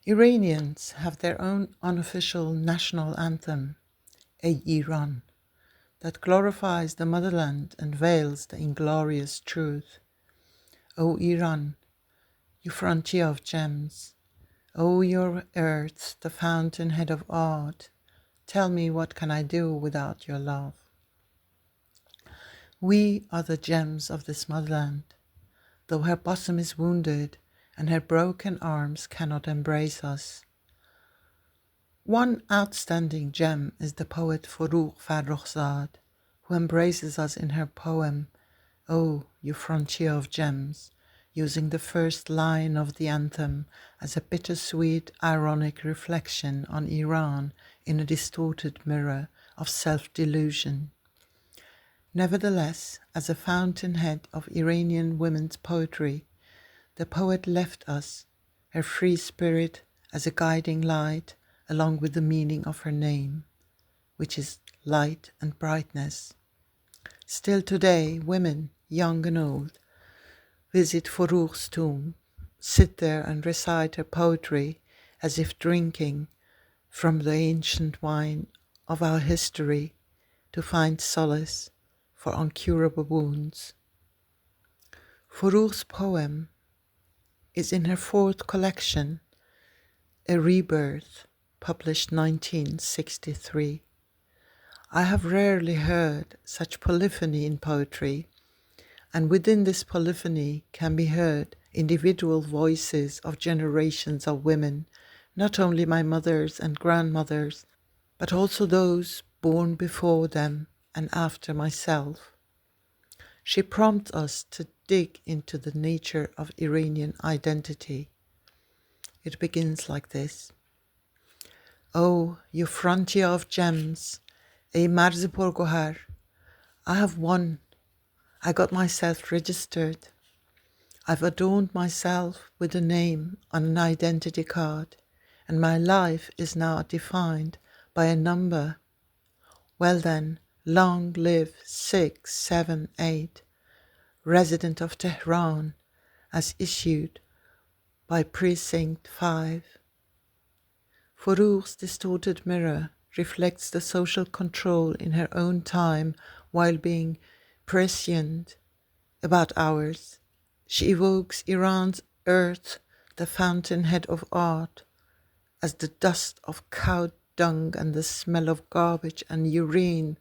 Iranians have their own unofficial national anthem, Ey Iran, that glorifies the motherland and veils the inglorious truth. O Iran, you frontier of gems, O your earth, the fountainhead of art, tell me what can I do without your love? We are the gems of this motherland, though her bosom is wounded and her broken arms cannot embrace us. One outstanding gem is the poet Forough Farrokhzad, who embraces us in her poem, O you frontier of gems, using the first line of the anthem as a bittersweet, ironic reflection on Iran in a distorted mirror of self-delusion. Nevertheless, as a fountainhead of Iranian women's poetry, the poet left us, her free spirit as a guiding light, along with the meaning of her name, which is light and brightness. Still today, women, young and old, visit Forough's tomb, sit there and recite her poetry as if drinking from the ancient wine of our history to find solace for incurable wounds. Forough's poem is in her fourth collection, A Rebirth, published 1963. I have rarely heard such polyphony in poetry, and within this polyphony can be heard individual voices of generations of women, not only my mothers and grandmothers, but also those born before them and after myself. She prompts us to dig into the nature of Iranian identity. It begins like this. Oh, you frontier of gems, ey marz porgohar, I have won. I got myself registered. I've adorned myself with a name on an identity card, and my life is now defined by a number. Well then, long live 6, 7, 8, resident of Tehran, as issued by Precinct 5. Forough's distorted mirror reflects the social control in her own time while being prescient about ours. She evokes Iran's earth, the fountainhead of art, as the dust of cow dung and the smell of garbage and urine,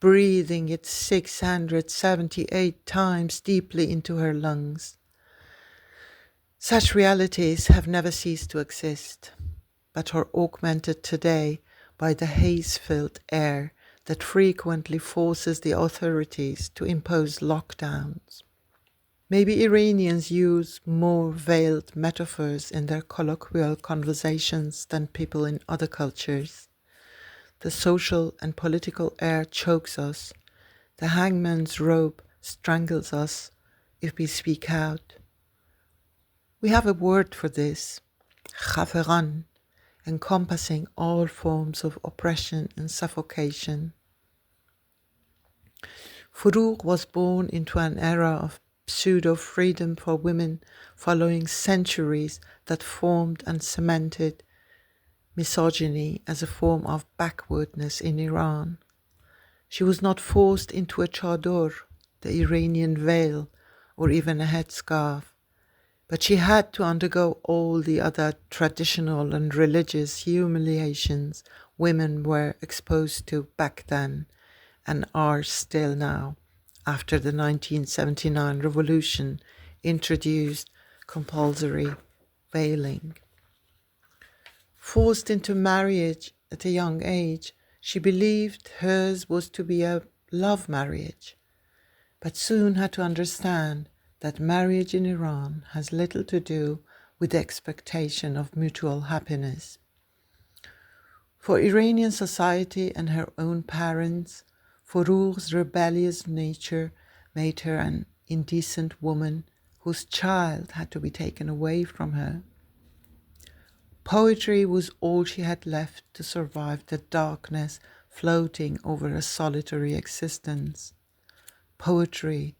breathing it 678 times deeply into her lungs. Such realities have never ceased to exist, but are augmented today by the haze-filled air that frequently forces the authorities to impose lockdowns. Maybe Iranians use more veiled metaphors in their colloquial conversations than people in other cultures. The social and political air chokes us. The hangman's rope strangles us if we speak out. We have a word for this, khafegan, encompassing all forms of oppression and suffocation. Forough was born into an era of pseudo-freedom for women following centuries that formed and cemented misogyny as a form of backwardness in Iran. She was not forced into a chador, the Iranian veil, or even a headscarf, but she had to undergo all the other traditional and religious humiliations women were exposed to back then and are still now, after the 1979 revolution introduced compulsory veiling. Forced into marriage at a young age, she believed hers was to be a love marriage, but soon had to understand that marriage in Iran has little to do with the expectation of mutual happiness. For Iranian society and her own parents, Forough's rebellious nature made her an indecent woman whose child had to be taken away from her. Poetry was all she had left to survive the darkness floating over a solitary existence. Poetry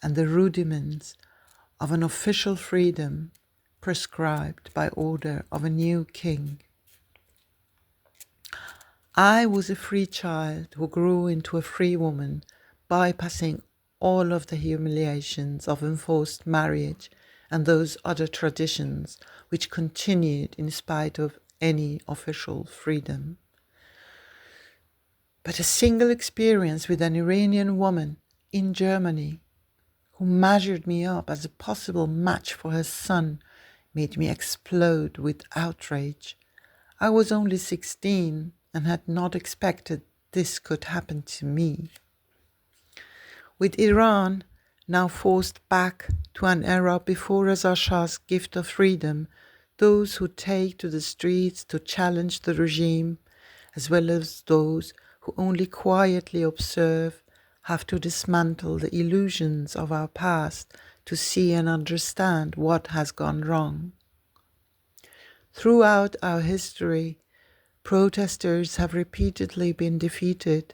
and the rudiments of an official freedom prescribed by order of a new king. I was a free child who grew into a free woman, bypassing all of the humiliations of enforced marriage and those other traditions which continued in spite of any official freedom. But a single experience with an Iranian woman in Germany who measured me up as a possible match for her son made me explode with outrage. I was only 16 and had not expected this could happen to me. With Iran now forced back to an era before Reza Shah's gift of freedom, those who take to the streets to challenge the regime, as well as those who only quietly observe, have to dismantle the illusions of our past to see and understand what has gone wrong. Throughout our history, protesters have repeatedly been defeated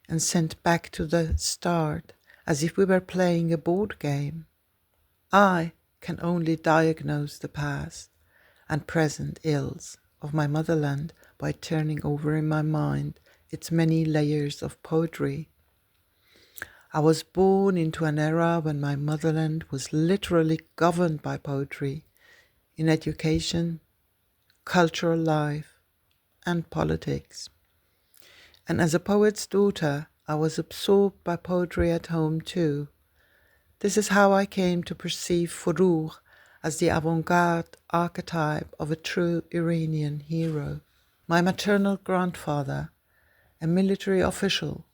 and sent back to the start as if we were playing a board game. I can only diagnose the past and present ills of my motherland by turning over in my mind its many layers of poetry. I was born into an era when my motherland was literally governed by poetry in education, cultural life, and politics. And as a poet's daughter, I was absorbed by poetry at home too. This is how I came to perceive Forough as the avant-garde archetype of a true Iranian hero. My maternal grandfather, a military official,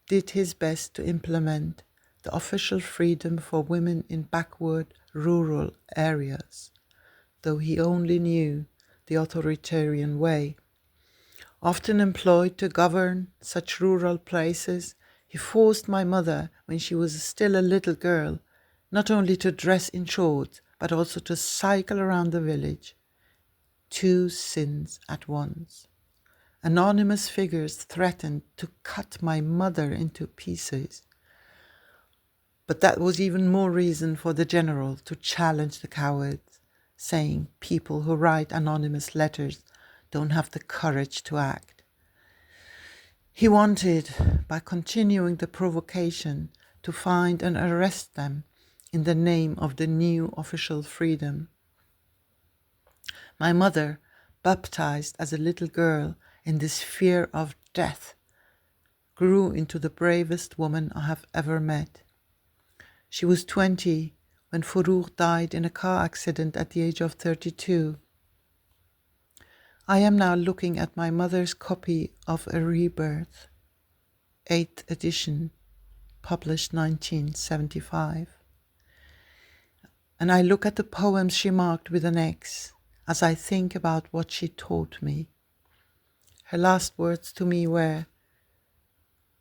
did his best to implement the official freedom for women in backward rural areas, though he only knew the authoritarian way. Often employed to govern such rural places, he forced my mother, when she was still a little girl, not only to dress in shorts, but also to cycle around the village. 2 sins at once. Anonymous figures threatened to cut my mother into pieces. But that was even more reason for the general to challenge the cowards, saying people who write anonymous letters don't have the courage to act. He wanted, by continuing the provocation, to find and arrest them in the name of the new official freedom. My mother, baptized as a little girl in this fear of death, grew into the bravest woman I have ever met. She was 20 when Forough died in a car accident at the age of 32. I am now looking at my mother's copy of A Rebirth, 8th edition, published 1975. And I look at the poems she marked with an X as I think about what she taught me. Her last words to me were,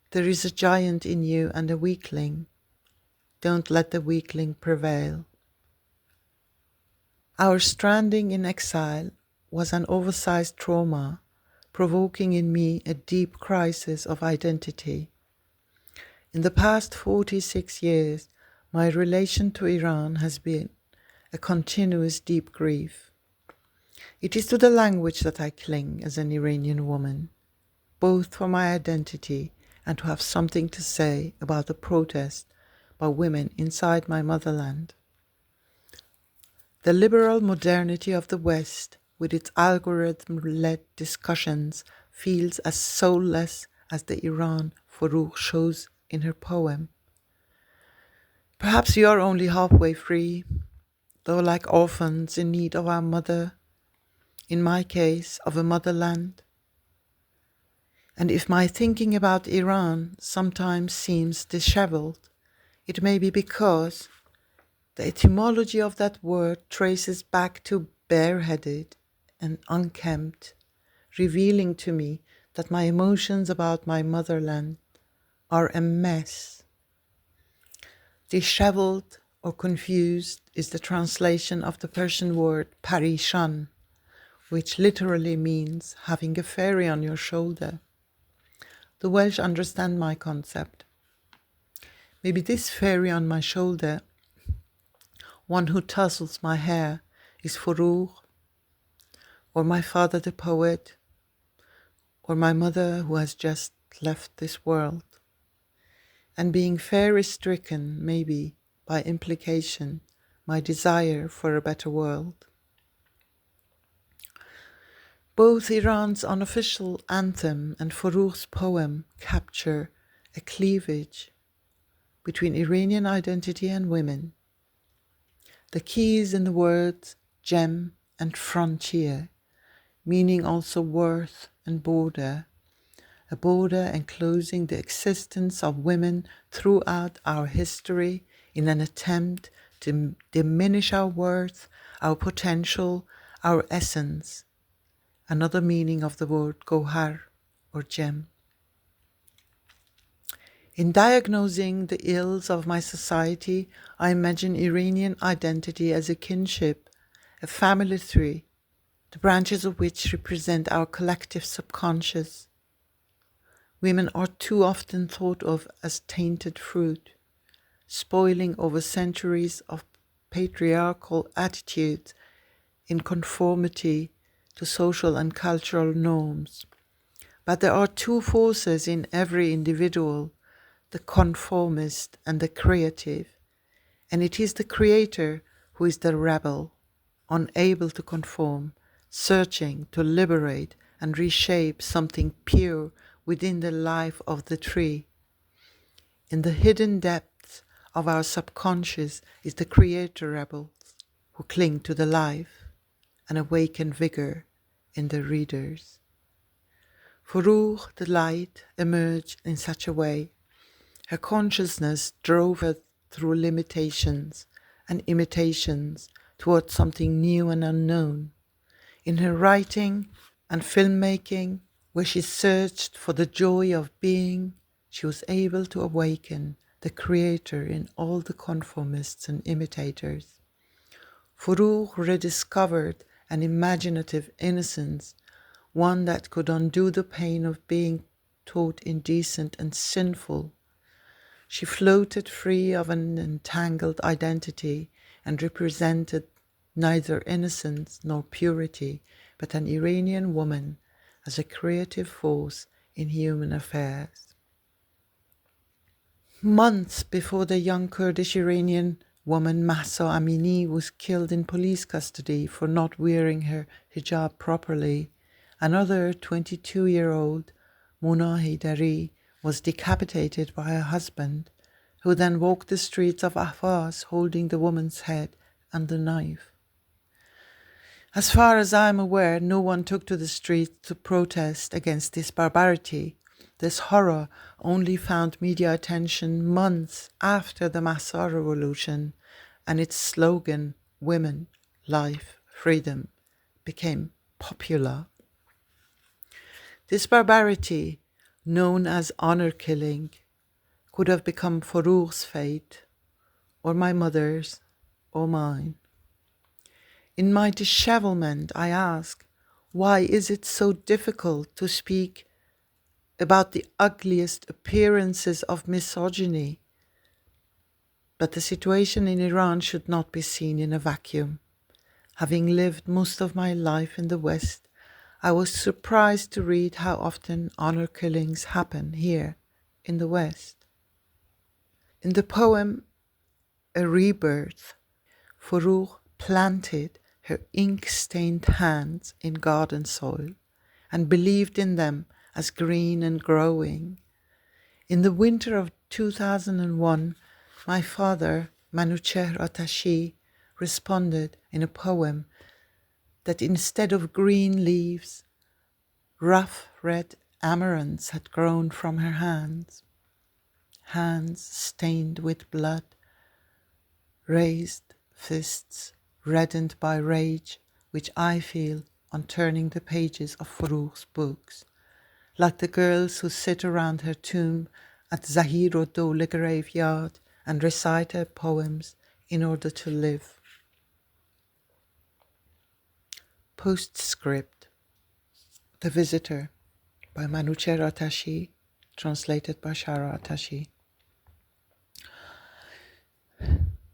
"There is a giant in you and a weakling. Don't let the weakling prevail." Our stranding in exile was an oversized trauma, provoking in me a deep crisis of identity. In the past 46 years, my relation to Iran has been a continuous deep grief. It is to the language that I cling as an Iranian woman, both for my identity and to have something to say about the protest by women inside my motherland. The liberal modernity of the West, with its algorithm-led discussions, feels as soulless as the Iran Forough shows in her poem. Perhaps we are only halfway free, though like orphans in need of our mother, in my case, of a motherland. And if my thinking about Iran sometimes seems disheveled, it may be because the etymology of that word traces back to bareheaded and unkempt, revealing to me that my emotions about my motherland are a mess. Disheveled or confused is the translation of the Persian word parishan, which literally means having a fairy on your shoulder. The Welsh understand my concept. Maybe this fairy on my shoulder, one who tussles my hair, is Forough, or my father the poet, or my mother who has just left this world. And being fairy stricken, maybe, by implication, my desire for a better world. Both Iran's unofficial anthem and Forough's poem capture a cleavage between Iranian identity and women. The key is in the words gem and frontier, meaning also worth and border, a border enclosing the existence of women throughout our history in an attempt to diminish our worth, our potential, our essence. Another meaning of the word gohar or gem. In diagnosing the ills of my society, I imagine Iranian identity as a kinship, a family tree, the branches of which represent our collective subconscious. Women are too often thought of as tainted fruit, spoiling over centuries of patriarchal attitudes in conformity to social and cultural norms. But there are two forces in every individual, the conformist and the creative, and it is the creator who is the rebel, unable to conform, searching to liberate and reshape something pure within the life of the tree. In the hidden depths of our subconscious is the creator rebels who cling to the life and awaken vigor in the readers. Forough, the light, emerged in such a way. Her consciousness drove her through limitations and imitations towards something new and unknown. In her writing and filmmaking, where she searched for the joy of being, she was able to awaken the creator in all the conformists and imitators. Forough rediscovered an imaginative innocence, one that could undo the pain of being taught indecent and sinful. She floated free of an entangled identity and represented neither innocence nor purity, but an Iranian woman as a creative force in human affairs. Months before the young Kurdish Iranian woman Mahsa Amini was killed in police custody for not wearing her hijab properly, another 22-year-old, Mona Haydari, was decapitated by her husband, who then walked the streets of Ahvaz holding the woman's head and the knife. As far as I am aware, no one took to the streets to protest against this barbarity. This horror only found media attention months after the Mahsa Revolution, and its slogan, Women, Life, Freedom, became popular. This barbarity, known as honor killing, could have become Forough's fate, or my mother's, or mine. In my dishevelment, I ask, why is it so difficult to speak about the ugliest appearances of misogyny? But the situation in Iran should not be seen in a vacuum. Having lived most of my life in the West, I was surprised to read how often honor killings happen here in the West. In the poem A Rebirth, Forough planted her ink-stained hands in garden soil and believed in them as green and growing. In the winter of 2001, my father, Shara Atashi, responded in a poem that instead of green leaves, rough red amaranths had grown from her hands stained with blood, raised fists reddened by rage, which I feel on turning the pages of Forough's books, like the girls who sit around her tomb at Zahir-o-Dowleh graveyard and recite her poems in order to live. Postscript. The Visitor by Shara Atashi, translated by Shara Atashi.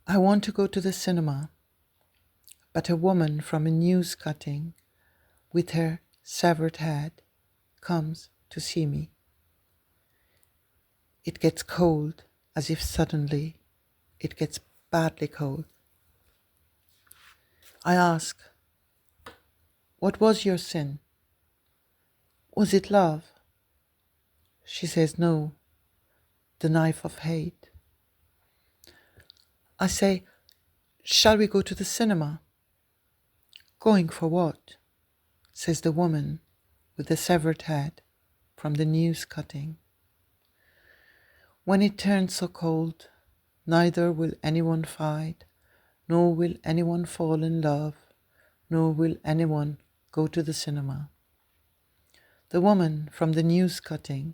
I want to go to the cinema, but a woman from a news cutting with her severed head comes to see me. It gets cold, as if suddenly it gets badly cold. I ask, what was your sin? Was it love? She says no, the knife of hate. I say, shall we go to the cinema? Going for what? Says the woman with the severed head from the news cutting. When it turns so cold, neither will anyone fight, nor will anyone fall in love, nor will anyone go to the cinema. The woman from the news cutting,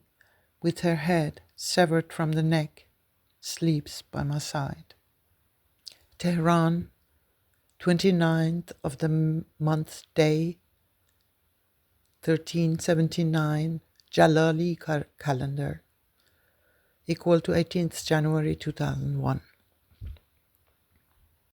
with her head severed from the neck, sleeps by my side. Tehran, 29th of the month day, 1379 Jalali calendar, equal to 18th January 2001.